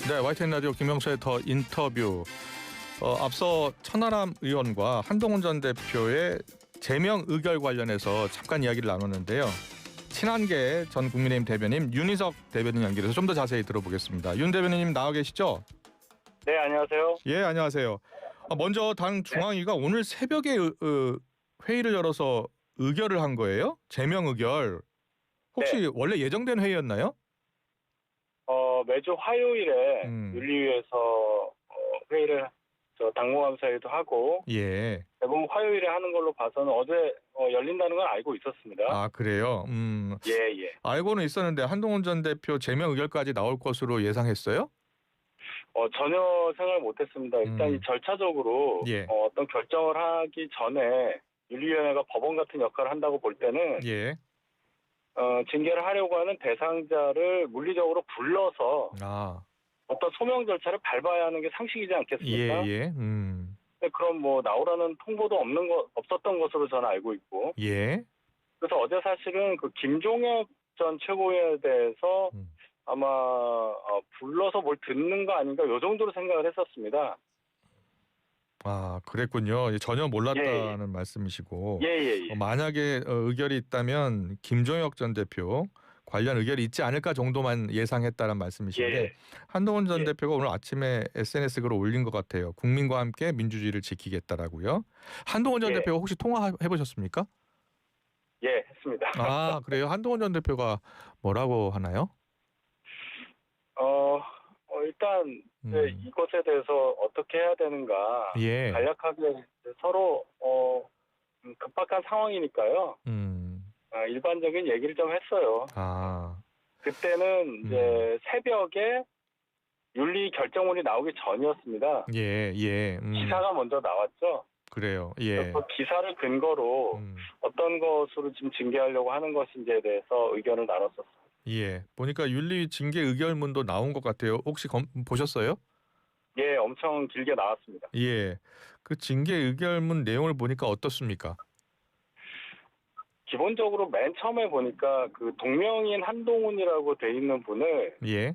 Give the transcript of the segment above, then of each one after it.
네, YTN 라디오 김명수의 더 인터뷰. 앞서 천하람 의원과 한동훈 전 대표의 제명 의결 관련해서 잠깐 이야기를 나눴는데요. 친한계 전 국민의힘 대변인 윤희석 대변인 연결해서 좀 더 자세히 들어보겠습니다. 윤 대변인님 나와 계시죠? 네, 안녕하세요. 예, 안녕하세요. 먼저 당 중앙위가 오늘 새벽에 회의를 열어서 의결을 한 거예요? 제명 의결. 혹시 네. 원래 예정된 회의였나요? 매주 화요일에 음. 윤리위에서 회의를 당무감사회도 하고 예. 대부분 화요일에 하는 걸로 봐서는 어제 열린다는 건 알고 있었습니다. 아, 그래요? 예. 알고는 있었는데 한동훈 전 대표 제명 의결까지 나올 것으로 예상했어요? 전혀 생각을 못했습니다. 일단 이 음. 절차적으로 예. 어떤 결정을 하기 전에 윤리위원회가 법원 같은 역할을 한다고 볼 때는 예. 징계를 하려고 하는 대상자를 물리적으로 불러서 아. 어떤 소명 절차를 밟아야 하는 게 상식이지 않겠습니까? 예. 근데 그럼 나오라는 통보도 없었던 것으로 저는 알고 있고, 예. 그래서 어제 사실은 그 김종혁 전 최고위원에 대해서 음. 아마 불러서 뭘 듣는 거 아닌가 요 정도로 생각을 했었습니다. 아, 그랬군요. 전혀 몰랐다는 예. 말씀이시고 예. 만약에 의결이 있다면 김종혁 전 대표 관련 의결이 있지 않을까 정도만 예상했다는 말씀이신데 예. 한동훈 전 예. 대표가 오늘 아침에 SNS 글을 올린 것 같아요. 국민과 함께 민주주의를 지키겠다라고요. 한동훈 전 예. 대표가 혹시 통화해 보셨습니까? 예, 했습니다. 아, 그래요? 한동훈 전 대표가 뭐라고 하나요? 일단 이제 이것에 대해서 어떻게 해야 되는가 예. 간략하게 서로 급박한 상황이니까요. 일반적인 얘기를 좀 했어요. 아. 그때는 이제 새벽에 윤리 결정문이 나오기 전이었습니다. 예. 기사가 먼저 나왔죠. 그래요. 예. 그 기사를 근거로 어떤 것으로 지금 징계하려고 하는 것인지에 대해서 의견을 나눴었습니다. 예. 보니까 윤리 징계 의결문도 나온 것 같아요. 혹시 보셨어요? 예, 엄청 길게 나왔습니다. 예. 그 징계 의결문 내용을 보니까 어떻습니까? 기본적으로 맨 처음에 보니까 그 동명인 한동훈이라고 돼 있는 분을 예.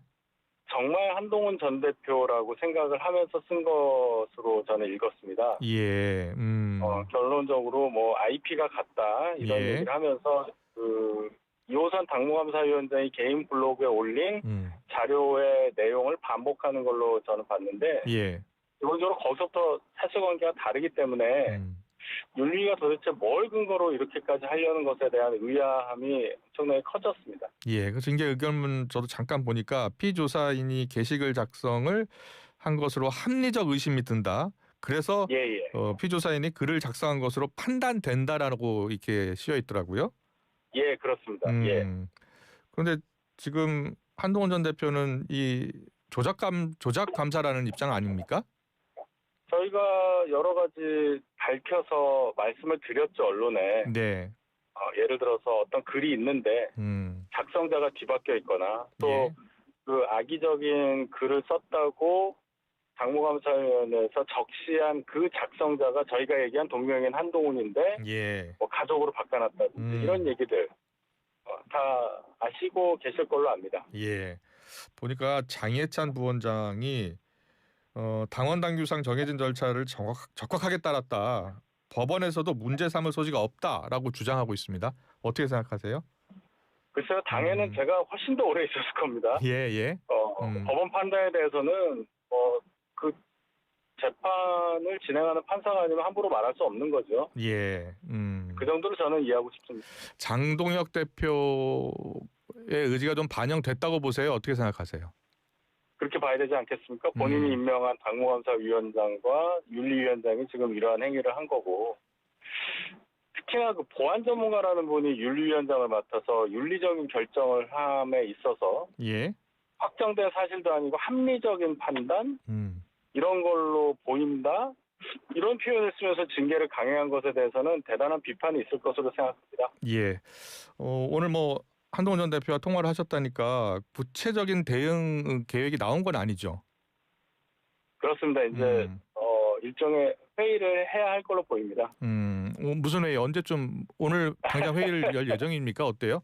정말 한동훈 전 대표라고 생각을 하면서 쓴 것으로 저는 읽었습니다. 예. 결론적으로 IP가 같다 이런 예. 얘기를 하면서 그 이호선 당무감사위원장이 개인 블로그에 올린 자료의 내용을 반복하는 걸로 저는 봤는데 예. 기본적으로 거기서부터 사실관계가 다르기 때문에 윤리가 도대체 뭘 근거로 이렇게까지 하려는 것에 대한 의아함이 엄청나게 커졌습니다. 예. 그 징계 의결문 저도 잠깐 보니까 피조사인이 게시글 작성을 한 것으로 합리적 의심이 든다. 그래서 예. 피조사인이 글을 작성한 것으로 판단된다라고 이렇게 쓰여 있더라고요. 예, 그렇습니다. 예. 그런데 지금 한동훈 전 대표는 이 조작 감사라는 입장 아닙니까? 저희가 여러 가지 밝혀서 말씀을 드렸죠, 언론에. 네. 예를 들어서 어떤 글이 있는데 작성자가 뒤바뀌어 있거나 또 그 악의적인 글을 썼다고 당무감사위원회에서 적시한 그 작성자가 저희가 얘기한 동명인 한동훈인데 예. 가족으로 바꿔놨다든지 이런 얘기들 다 아시고 계실 걸로 압니다. 예. 보니까 장예찬 부원장이 당원 당규상 정해진 절차를 적확하게 따랐다. 법원에서도 문제 삼을 소지가 없다라고 주장하고 있습니다. 어떻게 생각하세요? 글쎄요, 당에는 제가 훨씬 더 오래 있었을 겁니다. 예. 법원 판단에 대해서는 그 재판을 진행하는 판사가 아니면 함부로 말할 수 없는 거죠. 예. 그 정도로 저는 이해하고 싶습니다. 장동혁 대표의 의지가 좀 반영됐다고 보세요? 어떻게 생각하세요? 그렇게 봐야 되지 않겠습니까? 본인이 임명한 당무감사위원장과 윤리위원장이 지금 이러한 행위를 한 거고, 특히나 그 보안 전문가라는 분이 윤리위원장을 맡아서 윤리적인 결정을 함에 있어서 예. 확정된 사실도 아니고 합리적인 판단 이런 걸로 보인다. 이런 표현을 쓰면서 징계를 강행한 것에 대해서는 대단한 비판이 있을 것으로 생각합니다. 예. 오늘 한동훈 전 대표와 통화를 하셨다니까 구체적인 대응 계획이 나온 건 아니죠? 그렇습니다. 이제 일종의 회의를 해야 할 걸로 보입니다. 무슨 회의 언제쯤 오늘 당장 회의를 열 예정입니까? 어때요?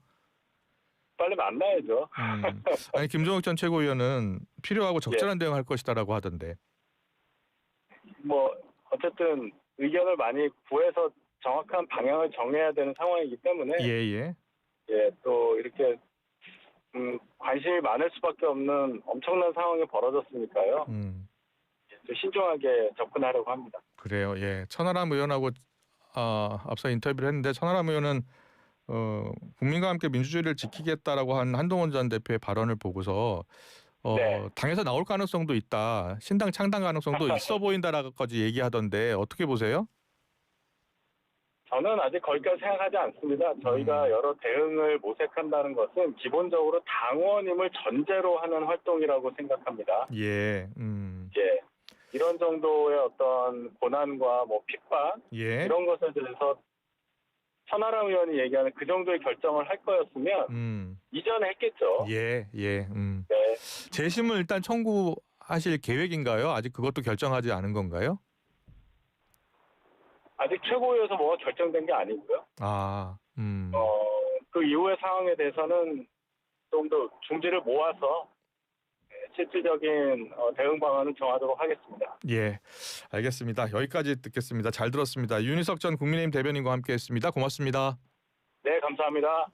빨리 만나야죠. 아니 김종욱 전 최고위원은 필요하고 적절한 대응할 것이다라고 하던데. 뭐 어쨌든 의견을 많이 구해서 정확한 방향을 정해야 되는 상황이기 때문에 예예. 또 이렇게 관심이 많을 수밖에 없는 엄청난 상황이 벌어졌으니까요. 좀 신중하게 접근하려고 합니다. 그래요. 예. 천하람 의원하고 앞서 인터뷰를 했는데 천하람 의원은 국민과 함께 민주주의를 지키겠다라고 한 한동훈 전 대표의 발언을 보고서 네. 당에서 나올 가능성도 있다. 신당 창당 가능성도 있어 보인다라고까지 얘기하던데 어떻게 보세요? 저는 아직 거기까지 생각하지 않습니다. 저희가 여러 대응을 모색한다는 것은 기본적으로 당원임을 전제로 하는 활동이라고 생각합니다. 예. 이런 정도의 어떤 고난과 뭐 핍박 예. 이런 것에 대해서 천하람 의원이 얘기하는 그 정도의 결정을 할 거였으면 이전에 했겠죠. 예. 네. 재심을 일단 청구하실 계획인가요? 아직 그것도 결정하지 않은 건가요? 아직 최고위에서 뭐가 결정된 게 아니고요. 그 이후의 상황에 대해서는 좀 더 중지를 모아서 실질적인 대응 방안을 정하도록 하겠습니다. 예, 알겠습니다. 여기까지 듣겠습니다. 잘 들었습니다. 윤희석 전 국민의힘 대변인과 함께했습니다. 고맙습니다. 네, 감사합니다.